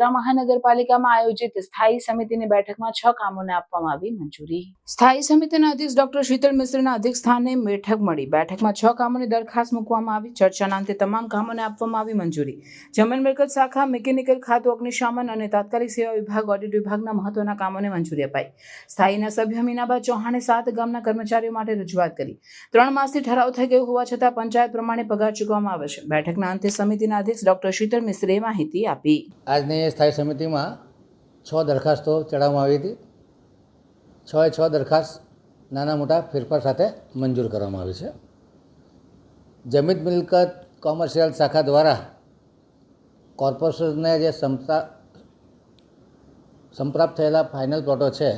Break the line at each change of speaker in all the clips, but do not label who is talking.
વડોદરા મહાનગરપાલિકામાં આયોજિત સ્થાયી સમિતિની બેઠકમાં 6 કામોને આપવામાં આવી મંજૂરી. સ્થાયી સમિતિના અધ્યક્ષ ડોક્ટર શીતલ મિશ્રના અધ્યક્ષસ્થાને બેઠક મળી. બેઠકમાં 6 કામોની દરખાસ્ત મૂકવામાં આવી. ચર્ચાના અંતે તમામ કામોને આપવામાં આવી મંજૂરી. જમીન મિલકત શાખા, મિકેનિકલ ખાતું, અગ્નિશામન અને તાત્કાલિક સેવા વિભાગ, ઓડિટ વિભાગના મહત્વના કામોને મંજૂરી અપાઈ. સ્થાયીના સભ્ય મીનાબા ચૌહાણે 7 ગામના કર્મચારીઓ માટે રજૂઆત કરી. 3 માસથી ઠરાવ થઈ ગયો હોવા છતાં પંચાયત પ્રમાણે પગાર ચૂકવવામાં આવે છે. બેઠકના અંતે સમિતિના અધ્યક્ષ ડોક્ટર શીતલ મિશ્રે માહિતી આપી.
આજની સ્થાયી સમિતિમાં 6 દરખાસ્તો ચડાવવામાં આવી હતી. 6 દરખાસ્ત નાના મોટા ફેરફાર સાથે મંજૂર કરવામાં આવી છે. જમીન મિલકત કોમર્શિયલ શાખા દ્વારા કોર્પોરેશનને જે સંપ્રાપ્ત થયેલા ફાઇનલ પ્લોટો છે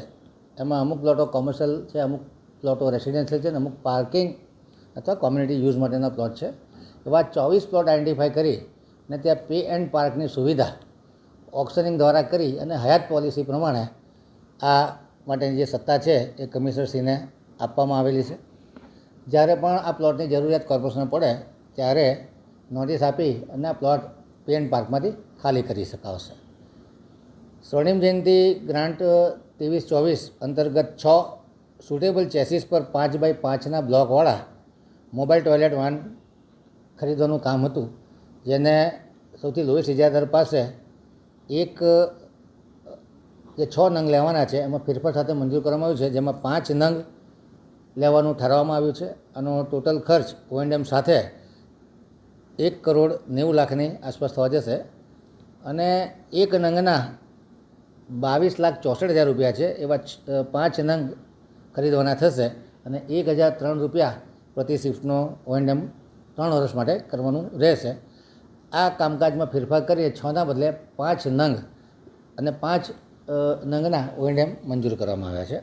એમાં અમુક પ્લોટો કોમર્શિયલ છે, અમુક પ્લોટો રેસિડેન્શિયલ છે અને અમુક પાર્કિંગ અથવા કોમ્યુનિટી યુઝ માટેના પ્લોટ છે. એવા 24 પ્લોટ આઈડેન્ટિફાઈ કરી અને ત્યાં પે એન્ડ પાર્કની સુવિધા ઓક્શનિંગ દ્વારા કરી અને હયાત પોલિસી પ્રમાણે આ માટેની જે સત્તા છે એ કમિશનરશ્રીને આપવામાં આવેલી છે. જ્યારે પણ આ પ્લોટની જરૂરિયાત કોર્પોરેશનને પડે ત્યારે નોટિસ આપી અને આ પ્લોટ પે એન્ડ પાર્કમાંથી ખાલી કરી શકાશે. સ્વર્ણિમ જયંતિ ગ્રાન્ટ 23-24 અંતર્ગત 6 સુટેબલ ચેસીસ પર 5x5ના બ્લોકવાળા મોબાઈલ ટોયલેટ વાન ખરીદવાનું કામ હતું, જેને સૌથી લોએસ્ટ ઇજાદાર પાસે જે 6 નંગ લેવાના છે એમાં ફેરફાર સાથે મંજૂર કરવામાં આવ્યું છે, જેમાં 5 નંગ લેવાનું ઠરાવવામાં આવ્યું છે. આનો ટોટલ ખર્ચ O&M સાથે 1,90,00,000ની આસપાસ થવા જશે અને 1 નંગના 22,64,000 રૂપિયા છે. એવા 5 નંગ ખરીદવાના થશે અને 1,003 રૂપિયા પ્રતિ શિફ્ટનો O&M 3 વર્ષ માટે કરવાનું રહેશે. આ કામકાજમાં ફેરફાર કરી 6ના બદલે 5 નંગ અને 5 નંગના O&M મંજૂર કરવામાં આવ્યા છે.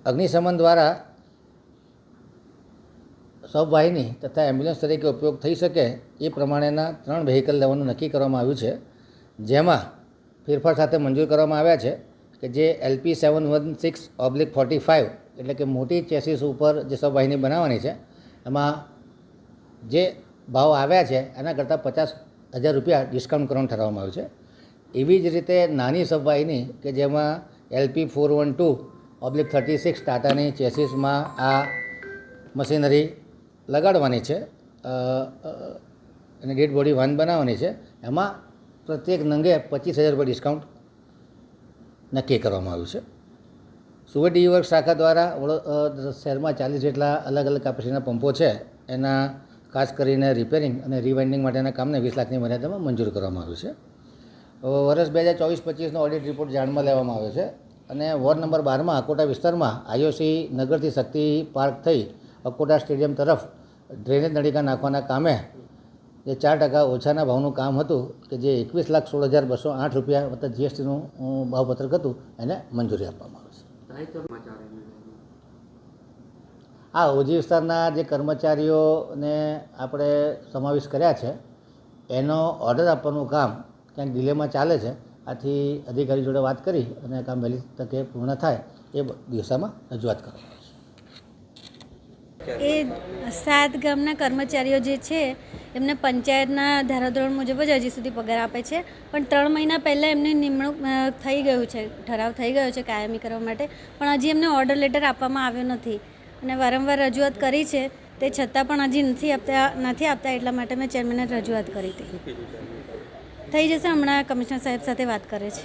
અગ્નિશમન દ્વારા સબવાહિની તથા એમ્બ્યુલન્સ તરીકે ઉપયોગ થઈ શકે એ પ્રમાણેના 3 વ્હીકલ લેવાનું નક્કી કરવામાં આવ્યું છે, જેમાં ફેરફાર સાથે મંજૂર કરવામાં આવ્યા છે કે જે LP 716/45 એટલે કે મોટી ચેસીસ ઉપર જે સબવાહિની બનાવવાની છે એમાં જે ભાવ આવ્યા છે એના કરતાં 50,000 રૂપિયા ડિસ્કાઉન્ટ કરવાનું ઠરાવવામાં આવ્યું છે. એવી જ રીતે નાની સબવાહિની કે જેમાં LP 412/36 ટાટાની ચેસીસમાં આ મશીનરી લગાડવાની છે અને ડેડ બોડી વાન બનાવવાની છે, એમાં પ્રત્યેક નંગે 25,000 રૂપિયા ડિસ્કાઉન્ટ નક્કી કરવામાં આવ્યું છે. સુરત ડી વર્ક શાખા દ્વારા શહેરમાં 40 જેટલા અલગ અલગ કેપેસિટીના પંપો છે એના ખાસ કરીને રિપેરિંગ અને રીવાઇન્ડિંગ માટેના કામને 20 લાખની મર્યાદામાં મંજૂર કરવામાં આવ્યું છે. વર્ષ 2024-25નો ઓડિટ રિપોર્ટ જાણમાં લેવામાં આવ્યો છે અને વોર્ડ નંબર 12માં અકોટા વિસ્તારમાં IOC નગરથી શક્તિ પાર્ક થઈ અકોટા સ્ટેડિયમ તરફ ડ્રેનેજ નળીકા નાખવાના કામે જે 4% ઓછાના ભાવનું કામ હતું કે જે 21,16,208 રૂપિયા વત્તા GSTનું ભાવપત્રક હતું એને મંજૂરી આપવામાં આવે છે. આ ઓજી વિસ્તારના જે કર્મચારીઓને આપણે સમાવેશ કર્યા છે એનો ઓર્ડર આપવાનું કામ ક્યાંક ડિલેમાં ચાલે છે. આથી અધિકારી જોડે વાત કરી અને કામ વહેલી તકે પૂર્ણ થાય એ દિવસમાં રજૂઆત કરવામાં આવે
એ
છે.
7 ગામના કર્મચારીઓ જે છે એમને પંચાયતના ધારાધોરણ મુજબ જ હજી સુધી પગાર આપે છે, પણ 3 મહિના પહેલાં એમની નિમણૂક થઈ ગયું છે, ઠરાવ થઈ ગયો છે કાયમી કરવા માટે, પણ હજી એમને ઓર્ડર લેટર આપવામાં આવ્યો નથી અને વારંવાર રજૂઆત કરી છે તે છતાં પણ હજી નથી આપતા. એટલા માટે મેં ચેરમેનને રજૂઆત કરી હતી. થઈ જશે, હમણાં કમિશનર સાહેબ સાથે વાત કરે છે.